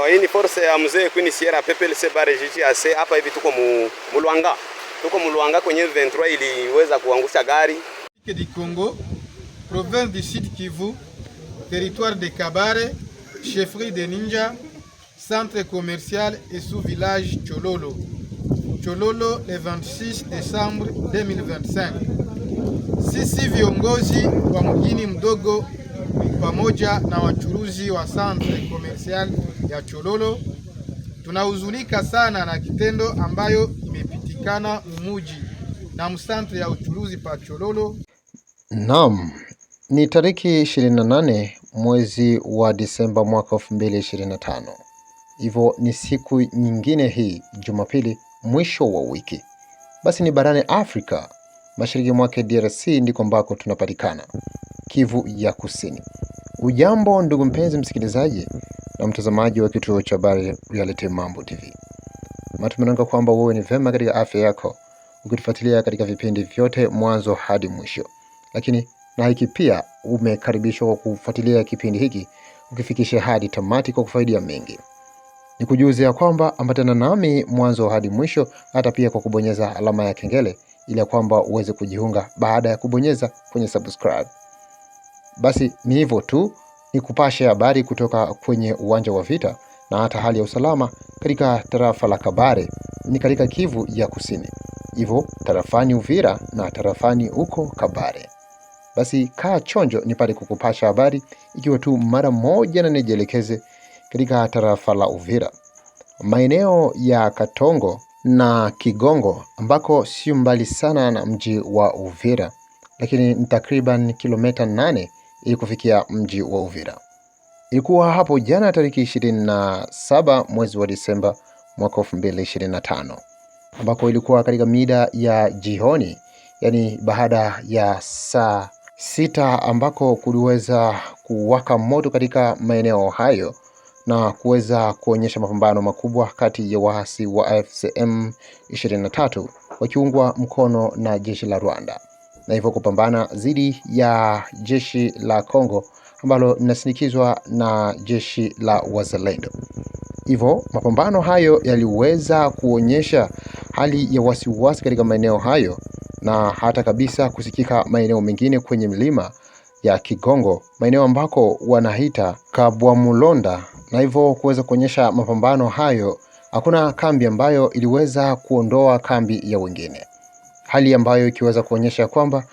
Hii ni force ya mzee Queen Sierra PPLC bare GGAC. Hapa hivi tuko Mulwanga. Tuko Mulwanga kwenye 23 iliweza kuangusha gari. Du Congo, province du Sud Kivu, territoire de Kabare, chefferie de Ninja, centre commercial et sous-village Chololo. Chololo le 26 décembre 2025. Sisi viongozi wa mjini mdogo pamoja na wachuruzi wa centre commercial ya Chololo tunahuzunika sana na kitendo ambayo imepitikana mumuji na msantre ya uchuruzi pa Chololo. Naam, ni tariki 28 mwezi wa Disemba mwaka 2025. Hivyo ni siku nyingine hii, Jumapili, mwisho wa wiki. Basi ni barani Afrika, mashariki mwake DRC ndiko ambako tunapatikana, Kivu ya Kusini. Ujambo ndugu mpenzi msikilizaji na mtazamaji wa kituo cha habari Reality Mambo TV. Matumaini kwamba wewe ni vema katika afya yako, ukitufuatilia katika vipindi vyote mwanzo hadi mwisho. Lakini na hiki pia umekaribishwa kwa kufuatilia kipindi hiki ukifikisha hadi tamati kwa kufaidia mengi. Nikujuze ya kwamba ambatana nami mwanzo hadi mwisho, hata pia kwa kubonyeza alama ya kengele ili kwamba uweze kujiunga baada ya kubonyeza kwenye subscribe. Basi ni hivyo tu, ni kupasha habari kutoka kwenye uwanja wa vita na hata hali ya usalama katika tarafa la Kabare ni katika Kivu ya Kusini. Hivyo tarafani Uvira na tarafani uko Kabare. Basi kaa chonjo nipate kukupasha habari ikiwa tu mara moja na nijelekeze katika tarafa la Uvira. Maeneo ya Katongo na Kigongo ambako sio mbali sana na mji wa Uvira, lakini ni takriban kilomita 8 ili kufikia mji wa Uvira. Ilikuwa hapo jana tariki 27 mwezi wa Disemba mwaka 2025, ambako ilikuwa katika mida ya jioni, yani baada ya saa 6, ambako kuliweza kuwaka moto katika maeneo hayo na kuweza kuonyesha mapambano makubwa kati ya waasi wa AFCM 23 wakiungwa mkono na jeshi la Rwanda, na hivyo kupambana dhidi ya jeshi la Kongo ambalo linasindikizwa na jeshi la Wazalendo. Hivyo mapambano hayo yaliweza kuonyesha hali ya wasiwasi katika maeneo hayo, na hata kabisa kusikika maeneo mengine kwenye milima ya Kigongo, maeneo ambako wanahita Kabwamulonda, na hivyo kuweza kuonyesha mapambano hayo hakuna kambi ambayo iliweza kuondoa kambi ya wengine, hali ambayo ikiweza kuonyesha kwamba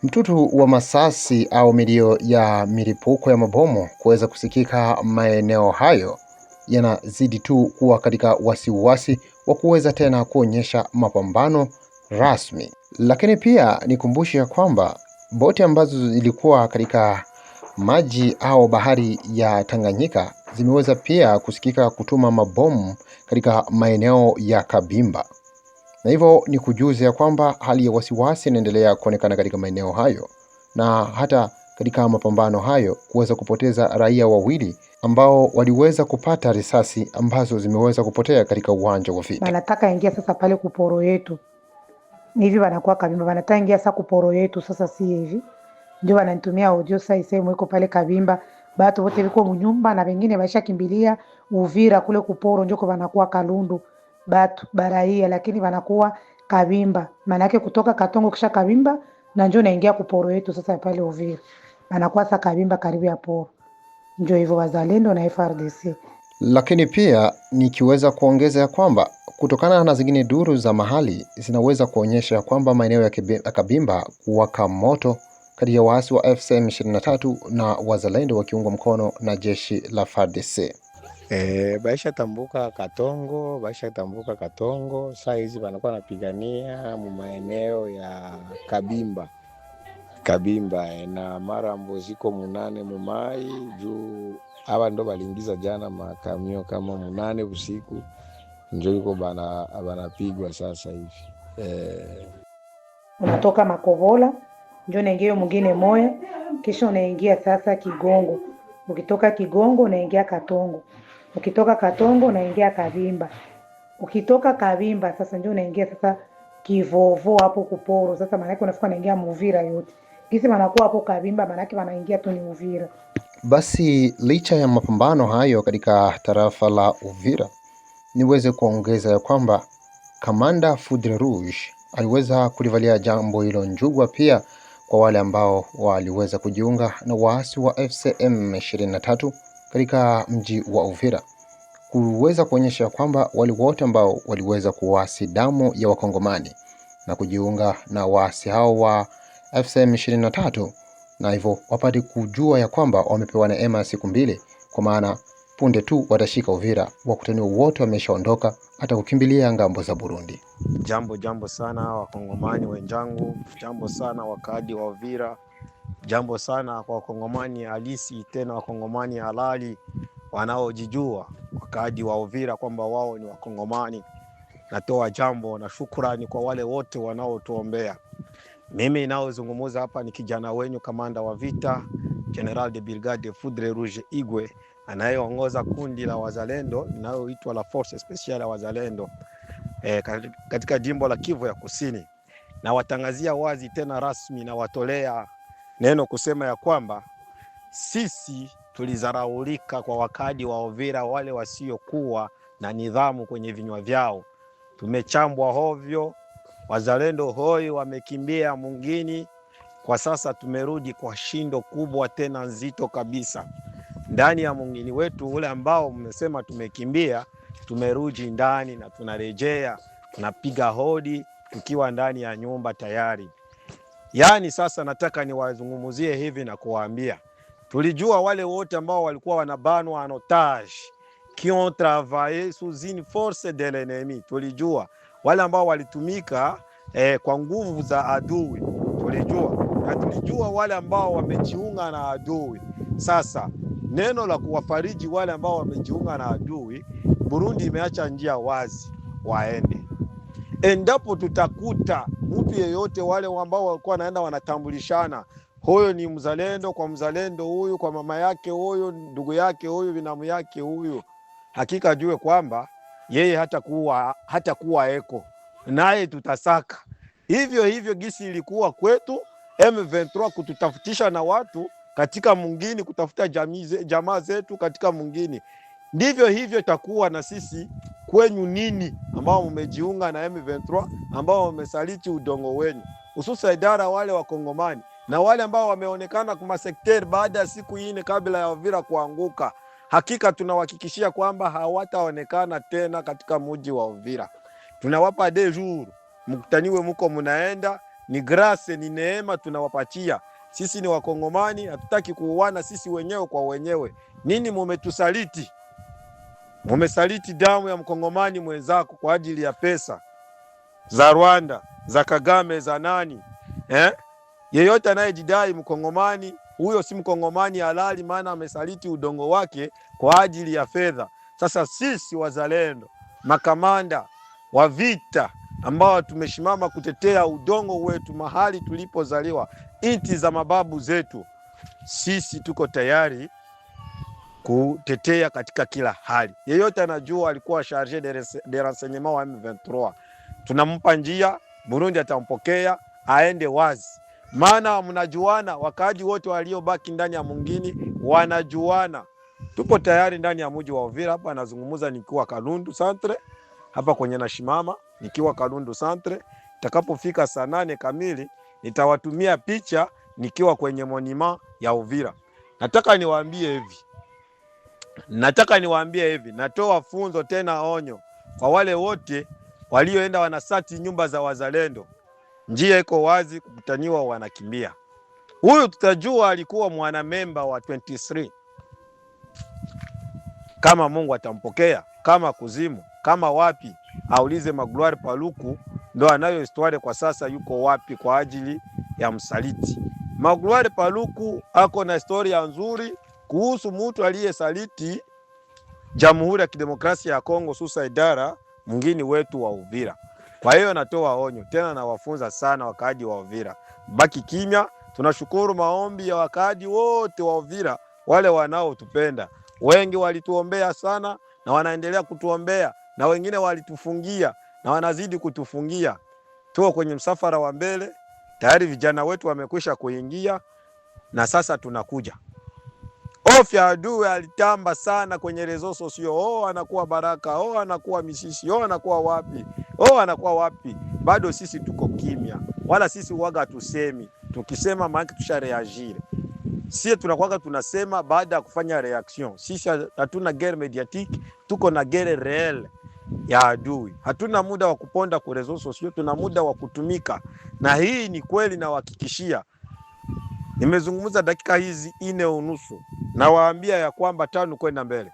mtutu wa masasi au milio ya milipuko ya mabomu kuweza kusikika maeneo hayo yanazidi tu kuwa katika wasiwasi wa kuweza tena kuonyesha mapambano rasmi. Lakini pia nikumbushe kwamba boti ambazo zilikuwa katika maji au bahari ya Tanganyika zimeweza pia kusikika kutuma mabomu katika maeneo ya Kabimba, na hivyo ni kujuza kwamba hali ya wasiwasi inaendelea kuonekana katika maeneo hayo, na hata katika mapambano hayo kuweza kupoteza raia wawili ambao waliweza kupata risasi ambazo zimeweza kupotea katika uwanja wa vita. Wanataka ingia sasa pale kuporo yetu. Ni hivi wanakuwa Kabimba, wanataka ingia sasa kuporo yetu, sasa si hivi. Ndio wananitumia audio sasa iseme iko pale Kabimba. Watu wote wiko mnyumba na wengine waisha kimbilia Uvira kule kuporo, ndio wanakuwa Kalundu. Batu baraia, lakini wanakuwa Kabimba. Maana yake kutoka Katongo kisha Kabimba na njoo naingia kuporo yetu sasa pale Uvira. Wanakuwa sasa Kabimba karibu ya poro. Ndio hivyo Wazalendo na FRDC. Lakini pia nikiweza kuongeza ya kwamba kutokana na zingine duru za mahali zinaweza kuonyesha kwamba maeneo ya Kabimba kuwaka moto kati ya waasi wa FCM 23 na Wazalendo wakiungwa mkono na jeshi la FARDC. Baisha tambuka Katongo, saa hizi wanakuwa napigania mu maeneo ya Kabimba na mara mboziko 8 mumai juu hawa ndo baliingiza jana makamio kama 8 usiku, ndio iko banapigwa sasa hivi. Unatoka Makobola ndio naingia mwingine moya, kisha unaingia sasa Kigongo. Ukitoka Kigongo unaingia Katongo. Ukitoka Katongo unaingia Kabimba. Ukitoka Kabimba sasa ndio unaingia sasa Kivovo hapo kuporo. Sasa maana yake unafika unaingia Muvira yote. Kisi wanakuwa hapo Kabimba, maana yake wanaingia tu ni Uvira. Basi licha ya mapambano hayo katika tarafa la Uvira, niweze kuongeza ya kwamba Kamanda Foudre Rouge aliweza kulivalia jambo hilo njugwa pia kwa wale ambao waliweza kujiunga na waasi wa FCM 23 katika mji wa Uvira, kuweza kuonyesha kwamba wale wote ambao waliweza kuasi damu ya Wakongomani na kujiunga na waasi hao wa FCM 23, na hivyo wapate kujua ya kwamba wamepewa neema ya siku mbili, kwa maana punde tu watashika Uvira, wakutani wote wameshaondoka hata kukimbilia ngambo za Burundi. Jambo sana Wakongomani wenzangu, jambo sana wakadi wa Uvira, jambo sana kwa Wakongomani halisi, tena Wakongomani halali wanaojijua, wakadi wa Uvira kwamba wao ni Wakongomani. Natoa jambo na shukrani kwa wale wote wanaotuombea. Mimi naozungumza hapa ni kijana wenyu, kamanda wa vita General de Brigade Foudre Rouge Igwe, anayeongoza kundi la wazalendo linaloitwa la Force Special ya Wazalendo katika jimbo la Kivu ya Kusini. Na watangazia wazi tena rasmi na watolea neno kusema ya kwamba sisi tulizaraulika kwa wakadi wa Uvira, wale wasiokuwa na nidhamu kwenye vinywa vyao. Tumechambwa hovyo, wazalendo hoi wamekimbia mungini. Kwa sasa tumerudi kwa shindo kubwa tena nzito kabisa ndani ya mungini wetu ule ambao mmesema tumekimbia. Tumerudi ndani na tunarejea, tunapiga hodi tukiwa ndani ya nyumba tayari. Yani sasa nataka niwazungumuzie hivi na kuwaambia, tulijua wale wote ambao walikuwa wanabanwa en otage qui ont travaillé sous une force de l'ennemi. Tulijua wale ambao walitumika kwa nguvu za adui, tulijua, na tulijua wale ambao wamejiunga na adui. Sasa neno la kuwafariji wale ambao wamejiunga na adui, Burundi imeacha njia wazi waende. Endapo tutakuta mtu yeyote wale ambao walikuwa wanaenda wanatambulishana, huyo ni mzalendo kwa mzalendo huyu, kwa mama yake huyu, ndugu yake huyu, binamu yake huyu, hakika jue kwamba yeye hatakuwa eko, naye tutasaka. Hivyo gisi ilikuwa kwetu M23 kututafutisha na watu katika mungini, kutafuta jamaa zetu katika mungini, ndivyo hivyo itakuwa na sisi kwenyu nini ambao mmejiunga na M23, ambao wamesaliti udongo wenu, hususa idara wale wa Kongomani na wale ambao wameonekana kwa sekteri baada ya siku 4 kabla ya Uvira kuanguka. Hakika tunawahakikishia kwamba hawataonekana tena katika mji wa Uvira. Tunawapa 2 jours, mkutaniwe muko munaenda, ni grace, ni neema tunawapatia. Sisi ni Wakongomani, hatutaki kuuana sisi wenyewe kwa wenyewe. Nini mumetusaliti? Mumesaliti damu ya Mkongomani mwenzako kwa ajili ya pesa za Rwanda, za Kagame, za nani? Yeyote anayejidai Mkongomani, huyo si Mkongomani halali, maana amesaliti udongo wake kwa ajili ya fedha. Sasa sisi wazalendo, makamanda wa vita ambao tumeshimama kutetea udongo wetu, mahali tulipozaliwa, inti za mababu zetu, sisi tuko tayari kutetea katika kila hali. Yeyote anajua alikuwa charge de renseignement wa M23, tunampa njia, Burundi atampokea aende wazi. Maana mnajuana, wakaaji wote waliobaki ndani ya mungini wanajuana. Tupo tayari ndani ya mji wa Uvira. Hapa nazungumza nikiwa Kalundu Centre, hapa kwenye nashimama nikiwa Kalundu Centre. Itakapofika saa 8 kamili nitawatumia picha nikiwa kwenye monima ya Uvira. Nataka niwaambie hivi, natoa funzo tena onyo kwa wale wote walioenda wanasati nyumba za wazalendo. Njia iko wazi, kukutaniwa wanakimbia. Huyu tutajua alikuwa mwanamemba wa 23 kama Mungu atampokea, kama kuzimu, kama wapi, aulize Magloire Paluku, ndo anayo historia kwa sasa, yuko wapi kwa ajili ya msaliti. Magloire Paluku ako na historia nzuri kuhusu mtu aliyesaliti Jamhuri ya Kidemokrasia ya Kongo, susa idara mwingine wetu wa Uvira. Kwa hiyo natoa onyo tena, na wafunza sana wakaaji wa Uvira, baki kimya. Tunashukuru maombi ya wakaaji wote wa Uvira, wale wanaotupenda. Wengi walituombea sana na wanaendelea kutuombea, na wengine walitufungia na wanazidi kutufungia. Tuko kwenye msafara wa mbele tayari, vijana wetu wamekwisha kuingia, na sasa tunakuja. Hofu ya adui alitamba sana kwenye rezo sosio. Oh, anakuwa Baraka, oh, anakuwa Misisi, oh, anakuwa wapi, oh, anakuwa wapi. Bado sisi tuko kimya, wala sisi waga tusemi. Tukisema maana tusha reagir. Sisi tunakuwa tunasema baada ya kufanya reaction. Sisi hatuna guerre mediatique, tuko na guerre réelle ya adui. Hatuna muda wa kuponda kwa rezo sosio, tuna muda wa kutumika. Na hii ni kweli, na wahakikishia. Nimezungumza dakika hizi 4:30 na waambia ya kwamba 5 kwenda mbele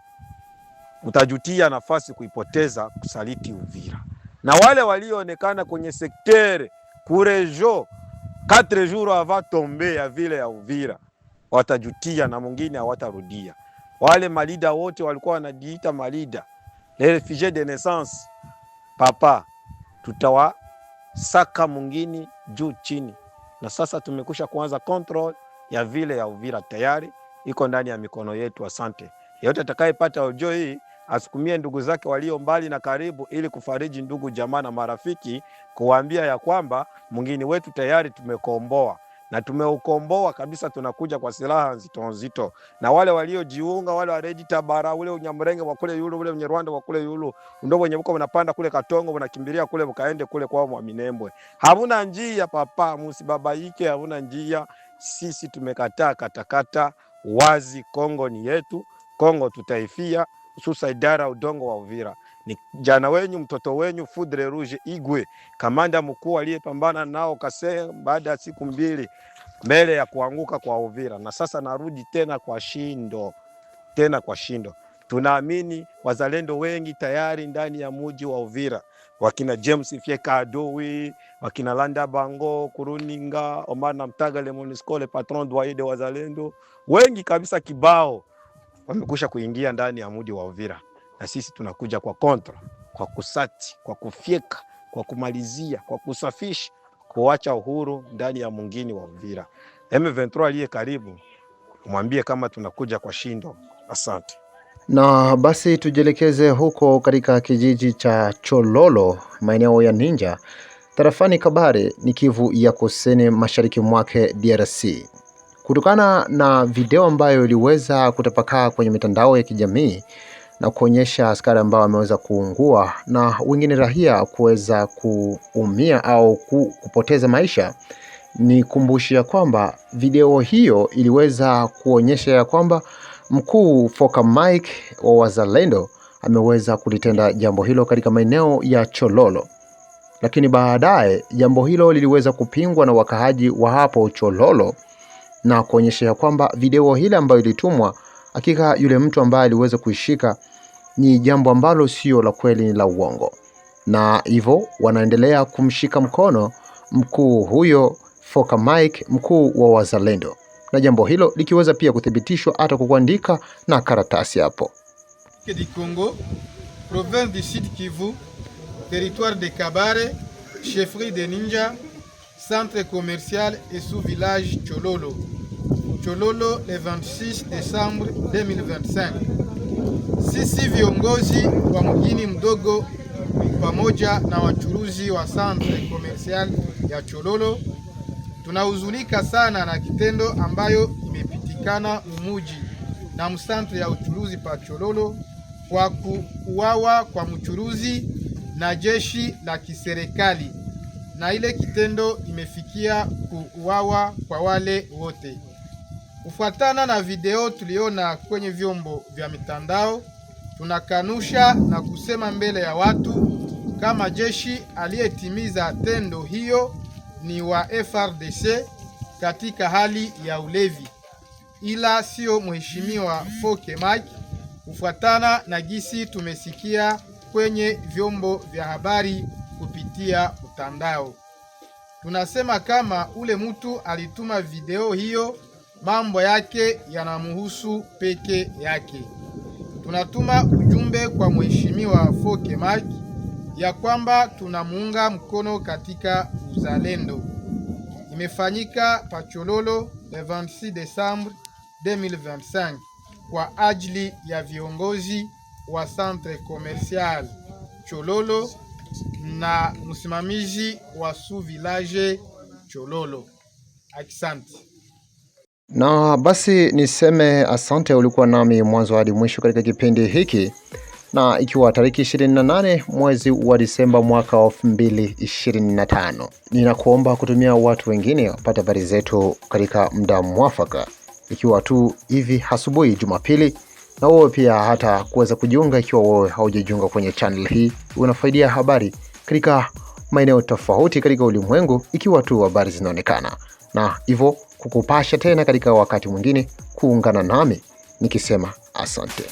mtajutia nafasi kuipoteza kusaliti Uvira. Na wale walioonekana kwenye sektere kurejo 4 jours avant tombe ya vile ya Uvira watajutia, na mwingine hawatarudia. Wale malida wote walikuwa wanajiita malida, les réfugiés de naissance, papa tutawasaka mwingine juu chini. Na sasa tumekusha kuanza control ya vile ya Uvira, tayari iko ndani ya mikono yetu. Asante. Yeyote atakayepata audio hii asukumie ndugu zake walio mbali na karibu, ili kufariji ndugu jamaa na marafiki, kuwaambia ya kwamba mwingine wetu tayari tumekomboa, na tumeukomboa kabisa. Tunakuja kwa silaha nzito nzito, na wale waliojiunga, wale wa Redi Tabara, ule Unyamurenge wa kule yulu, ule Unyarwanda wa kule yulu, ndio wenye mko mnapanda kule Katongo, mnakimbilia kule mkaende kule kwa Mwaminembwe. Hamuna njia papa, msibabaike, hamuna njia. Sisi tumekataa katakata wazi. Kongo ni yetu, Kongo tutaifia, hususa idara udongo wa Uvira. Ni jana wenyu, mtoto wenyu Foudre Rouge Igwe, kamanda mkuu aliyepambana nao Kasee baada ya siku 2 mbele ya kuanguka kwa Uvira. Na sasa narudi tena kwa shindo, tena kwa shindo. Tunaamini wazalendo wengi tayari ndani ya muji wa Uvira, wakina James Fieka Adowi, wakina Landa Bango, Kuruninga, Omar Namtaga, le Monisco, le patron doyen de wazalendo, wengi kabisa kibao wamekusha kuingia ndani ya muji wa Uvira. Na sisi tunakuja kwa kontra, kwa kusati, kwa kufyeka, kwa kumalizia, kwa kusafisha, kuacha uhuru ndani ya mwingine wa Uvira. M23 aliye karibu, mwambie kama tunakuja kwa shindo. Asante. Na basi tujielekeze huko katika kijiji cha Chololo, maeneo ya Ninja, tarafani Kabare, ni Kivu ya Kusini mashariki mwake DRC. Kutokana na video ambayo iliweza kutapakaa kwenye mitandao ya kijamii na kuonyesha askari ambao wameweza kuungua na wengine raia kuweza kuumia au kupoteza maisha, ni kumbushia kwamba video hiyo iliweza kuonyesha ya kwamba mkuu Foka Mike wa wazalendo ameweza kulitenda jambo hilo katika maeneo ya Chololo. Lakini baadaye jambo hilo liliweza kupingwa na wakahaji wa hapo Chololo na kuonyesha ya kwamba video hile ambayo ilitumwa, hakika yule mtu ambaye aliweza kuishika ni jambo ambalo sio la kweli, ni la uongo. Na hivyo wanaendelea kumshika mkono mkuu huyo Foka Mike, mkuu wa wazalendo, na jambo hilo likiweza pia kuthibitishwa hata kuandika na karatasi hapo. Du Congo, province du Sud Kivu, territoire de Kabare, chefferie de Ninja, centre commercial et sous-village Chololo. Chololo, le 26 décembre 2025. Sisi viongozi wa mjini mdogo pamoja na wachuruzi wa centre commercial ya Chololo tunahuzunika sana na kitendo ambayo imepitikana umuji na msantre ya uchuruzi pa Chololo kwa kuuawa kwa mchuruzi na jeshi la kiserikali, na ile kitendo imefikia kuuawa kwa wale wote. Kufuatana na video tuliona kwenye vyombo vya mitandao, tunakanusha na kusema mbele ya watu kama jeshi aliyetimiza tendo hiyo ni wa FRDC katika hali ya ulevi, ila sio mheshimiwa Foke Mike, kufuatana na gisi tumesikia kwenye vyombo vya habari kupitia mtandao. Tunasema kama ule mtu alituma video hiyo, mambo yake yanamhusu peke yake. Tunatuma ujumbe kwa mheshimiwa Foke Mike ya kwamba tunamuunga mkono katika uzalendo. Imefanyika pa Chololo le 26 Desembre 2025 kwa ajili ya viongozi wa centre commercial Chololo na msimamizi wa sous village Chololo. Asante. Na basi niseme asante, ulikuwa nami mwanzo hadi mwisho katika kipindi hiki, na ikiwa tariki 28 mwezi wa Disemba mwaka 2025, ninakuomba kutumia watu wengine wapate habari zetu katika muda mwafaka, ikiwa tu hivi asubuhi Jumapili, na wewe pia hata kuweza kujiunga ikiwa wewe haujajiunga kwenye channel hii, unafaidia habari katika maeneo tofauti katika ulimwengu ikiwa tu habari zinaonekana, na hivyo kukupasha tena katika wakati mwingine. Kuungana nami nikisema asante.